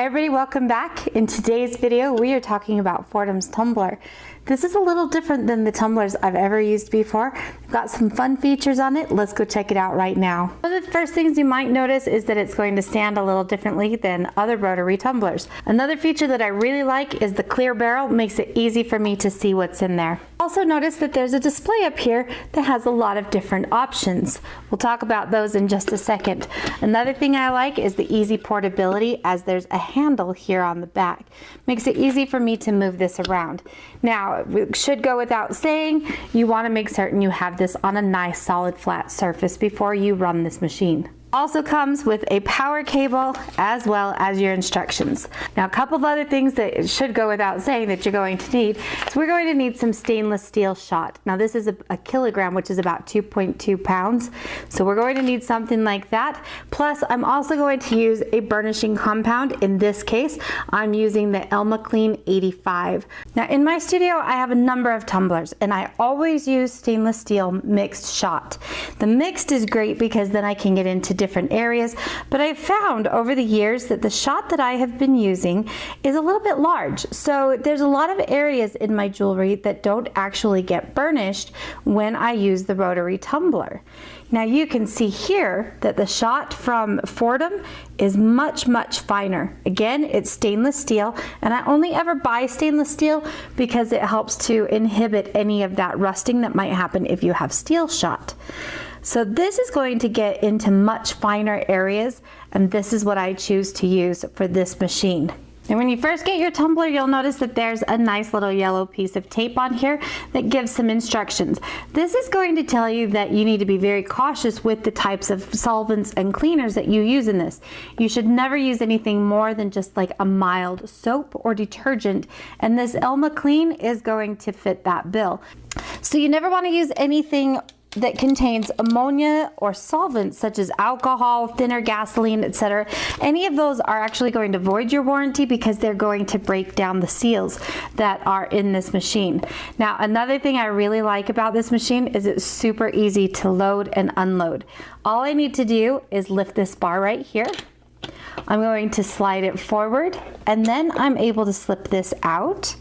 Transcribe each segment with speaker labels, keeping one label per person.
Speaker 1: Hi everybody, welcome back. In today's video, we are talking about Foredom's Tumbler. This is a little different than the tumblers I've ever used before. We've got some fun features on it. Let's go check it out right now. One of the first things you might notice is that it's going to stand a little differently than other rotary tumblers. Another feature that I really like is the clear barrel. Makes it easy for me to see what's in there. Also notice that there's a display up here that has a lot of different options. We'll talk about those in just a second. Another thing I like is the easy portability, as there's a handle here on the back. Makes it easy for me to move this around. Now, it should go without saying, you want to make certain you have this on a nice solid flat surface before you run this machine. Also comes with a power cable as well as your instructions. Now, a couple of other things that should go without saying that you're going to need. So we're going to need some stainless steel shot. Now this is a kilogram, which is about 2.2 pounds. So we're going to need something like that. Plus, I'm also going to use a burnishing compound. In this case, I'm using the Elma Clean 85. Now in my studio, I have a number of tumblers and I always use stainless steel mixed shot. The mixed is great because then I can get into different areas, but I've found over the years that the shot that I have been using is a little bit large. So there's a lot of areas in my jewelry that don't actually get burnished when I use the rotary tumbler. Now you can see here that the shot from Foredom is much finer. Again, it's stainless steel, and I only ever buy stainless steel because it helps to inhibit any of that rusting that might happen if you have steel shot. So this is going to get into much finer areas, and this is what I choose to use for this machine. And when you first get your tumbler, you'll notice that there's a nice little yellow piece of tape on here that gives some instructions. This is going to tell you that you need to be very cautious with the types of solvents and cleaners that you use in this. You should never use anything more than just like a mild soap or detergent, and this Elma Clean is going to fit that bill. So you never want to use anything that contains ammonia or solvents such as alcohol, thinner gasoline, etc. Any of those are actually going to void your warranty because they're going to break down the seals that are in this machine. Now, another thing I really like about this machine is it's super easy to load and unload. All I need to do is lift this bar right here. I'm going to slide it forward, and then I'm able to slip this out.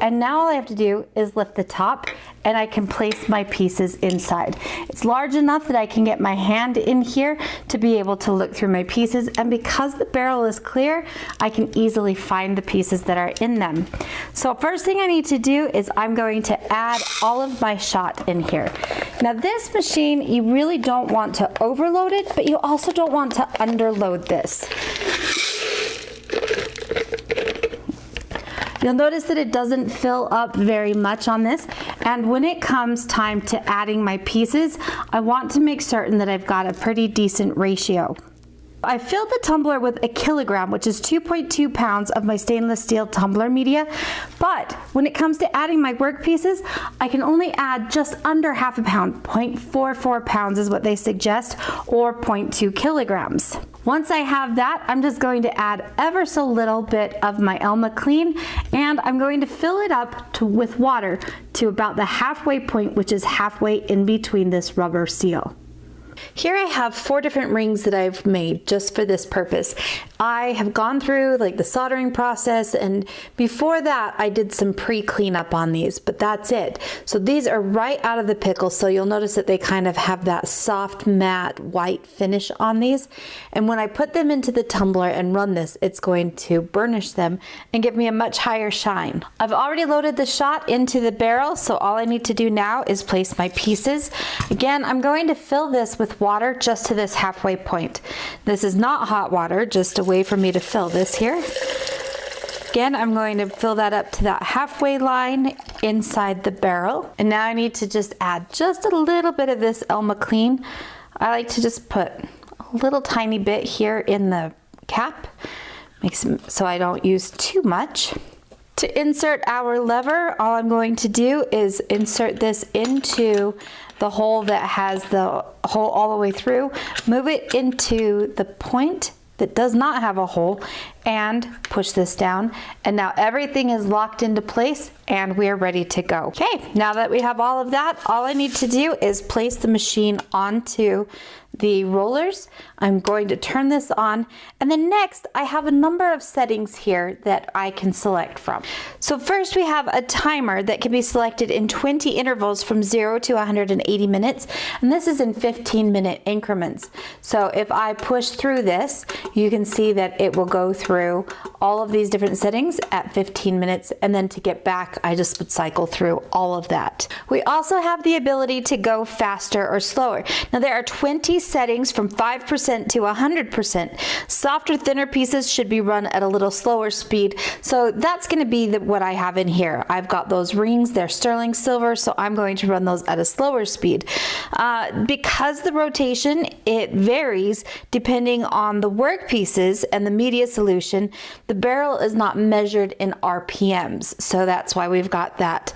Speaker 1: And now all I have to do is lift the top, and I can place my pieces inside. It's large enough that I can get my hand in here to be able to look through my pieces, and because the barrel is clear, I can easily find the pieces that are in them. So first thing I need to do is I'm going to add all of my shot in here. Now this machine, you really don't want to overload it, but you also don't want to underload this. You'll notice that it doesn't fill up very much on this, and when it comes time to adding my pieces, I want to make certain that I've got a pretty decent ratio. I filled the tumbler with a kilogram, which is 2.2 pounds of my stainless steel tumbler media, but when it comes to adding my work pieces, I can only add just under half a pound. 0.44 pounds is what they suggest, or 0.2 kilograms. Once I have that, I'm just going to add ever so little bit of my Elma Clean, and I'm going to fill it up with water to about the halfway point, which is halfway in between this rubber seal. Here I have 4 different rings that I've made just for this purpose. I have gone through like the soldering process, and before that I did some pre-cleanup on these, but that's it. So these are right out of the pickle, so you'll notice that they kind of have that soft matte white finish on these, and when I put them into the tumbler and run this, it's going to burnish them and give me a much higher shine. I've already loaded the shot into the barrel, so all I need to do now is place my pieces. Again, I'm going to fill this with water just to this halfway point. This is not hot water, just a way for me to fill this here. Again, I'm going to fill that up to that halfway line inside the barrel. And now I need to just add just a little bit of this Elma Clean. I like to just put a little tiny bit here in the cap, so I don't use too much. To insert our lever, all I'm going to do is insert this into the hole that has the hole all the way through, move it into the point that does not have a hole, and push this down, and now everything is locked into place and we're ready to go. Okay, now that we have all of that, all I need to do is place the machine onto the rollers. I'm going to turn this on, and then next I have a number of settings here that I can select from. So first we have a timer that can be selected in 20 intervals from 0 to 180 minutes, and this is in 15-minute increments. So if I push through this, you can see that it will go through all of these different settings at 15 minutes, and then to get back I just would cycle through all of that. We also have the ability to go faster or slower. Now there are 20 settings from 5% to 100%. Softer, thinner pieces should be run at a little slower speed. So that's going to be what I have in here. I've got those rings, they're sterling silver, so I'm going to run those at a slower speed. Because the rotation, it varies depending on the work pieces and the media solution. The barrel is not measured in RPMs, so that's why we've got that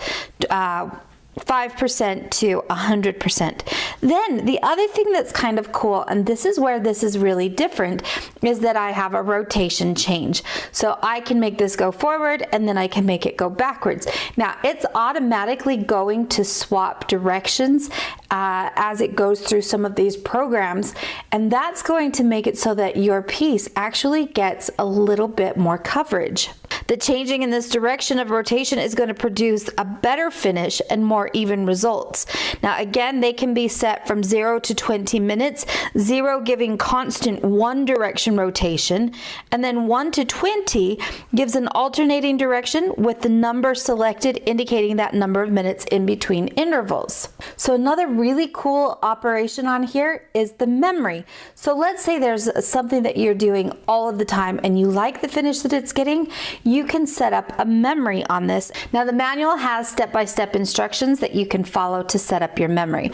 Speaker 1: 5% to 100%. Then the other thing that's kind of cool, and this is where this is really different, is that I have a rotation change. So I can make this go forward and then I can make it go backwards. Now it's automatically going to swap directions as it goes through some of these programs, and that's going to make it so that your piece actually gets a little bit more coverage. The changing in this direction of rotation is going to produce a better finish and more even results. Now again, they can be set from 0 to 20 minutes, 0 giving constant one direction rotation, and then 1 to 20 gives an alternating direction with the number selected indicating that number of minutes in between intervals. So another really cool operation on here is the memory. So let's say there's something that you're doing all of the time and you like the finish that it's getting, you can set up a memory on this. Now the manual has step-by-step instructions that you can follow to set up your memory.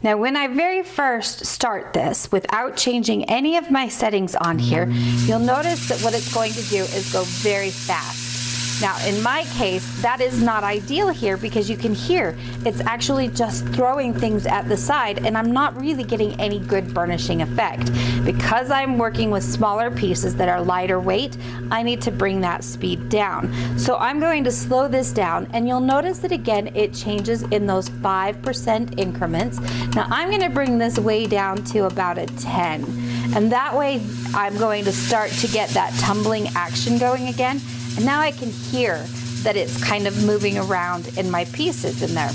Speaker 1: Now when I very first start this without changing any of my settings on here, you'll notice that what it's going to do is go very fast. Now in my case, that is not ideal here because you can hear it's actually just throwing things at the side and I'm not really getting any good burnishing effect. Because I'm working with smaller pieces that are lighter weight, I need to bring that speed down. So I'm going to slow this down, and you'll notice that again it changes in those 5% increments. Now I'm going to bring this way down to about a 10, and that way I'm going to start to get that tumbling action going again. And now I can hear that it's kind of moving around in my pieces in there.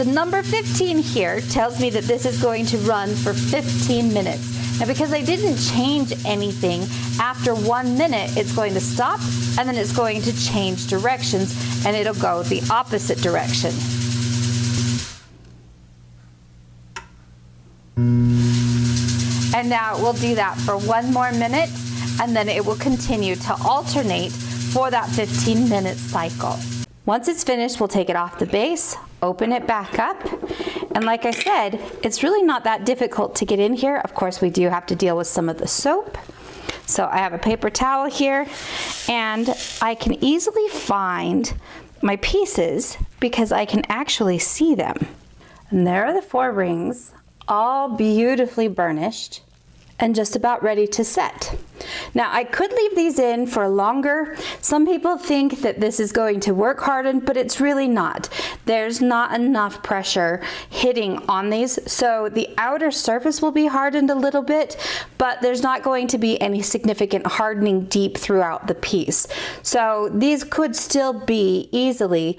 Speaker 1: The number 15 here tells me that this is going to run for 15 minutes. Now because I didn't change anything, after 1 minute it's going to stop and then it's going to change directions and it'll go the opposite direction. And now we'll do that for 1 more minute, and then it will continue to alternate for that 15-minute cycle. Once it's finished, we'll take it off the base, open it back up, and like I said, it's really not that difficult to get in here. Of course, we do have to deal with some of the soap. So I have a paper towel here, and I can easily find my pieces because I can actually see them. And there are the 4 rings, all beautifully burnished and just about ready to set. Now I could leave these in for longer. Some people think that this is going to work hardened, but it's really not. There's not enough pressure hitting on these, so the outer surface will be hardened a little bit, but there's not going to be any significant hardening deep throughout the piece. So these could still be easily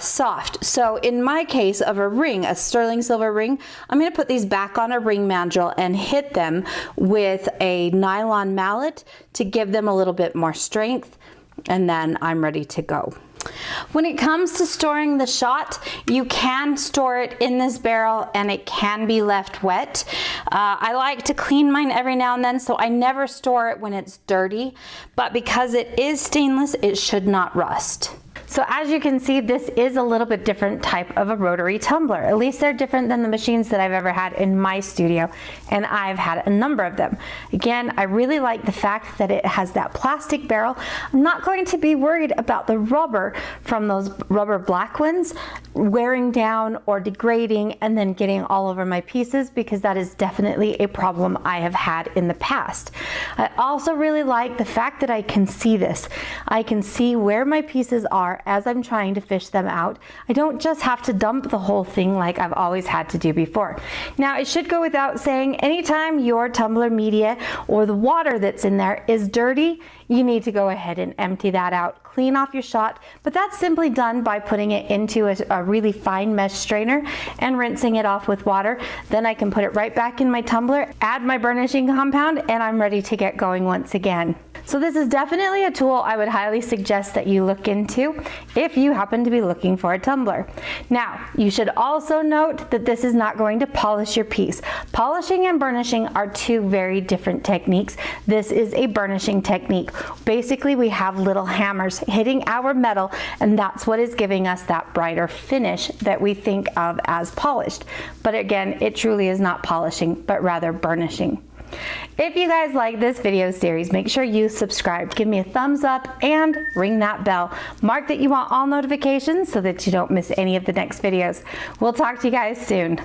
Speaker 1: soft. So in my case of a ring, a sterling silver ring, I'm going to put these back on a ring mandrel and hit them with a nylon mallet to give them a little bit more strength, and then I'm ready to go. When it comes to storing the shot, you can store it in this barrel and it can be left wet. I like to clean mine every now and then, so I never store it when it's dirty, but because it is stainless, it should not rust. So as you can see, this is a little bit different type of a rotary tumbler. At least they're different than the machines that I've ever had in my studio, and I've had a number of them. Again, I really like the fact that it has that plastic barrel. I'm not going to be worried about the rubber from those rubber black ones wearing down or degrading and then getting all over my pieces, because that is definitely a problem I have had in the past. I also really like the fact that I can see this. I can see where my pieces are as I'm trying to fish them out. I don't just have to dump the whole thing like I've always had to do before. Now, it should go without saying, anytime your tumbler media or the water that's in there is dirty, you need to go ahead and empty that out. Clean off your shot, but that's simply done by putting it into a really fine mesh strainer and rinsing it off with water. Then I can put it right back in my tumbler, add my burnishing compound, and I'm ready to get going once again. So this is definitely a tool I would highly suggest that you look into if you happen to be looking for a tumbler. Now, you should also note that this is not going to polish your piece. Polishing and burnishing are two very different techniques. This is a burnishing technique. Basically, we have little hammers hitting our metal, and that's what is giving us that brighter finish that we think of as polished. But again, it truly is not polishing, but rather burnishing. If you guys like this video series, make sure you subscribe, give me a thumbs up, and ring that bell. Mark that you want all notifications so that you don't miss any of the next videos. We'll talk to you guys soon.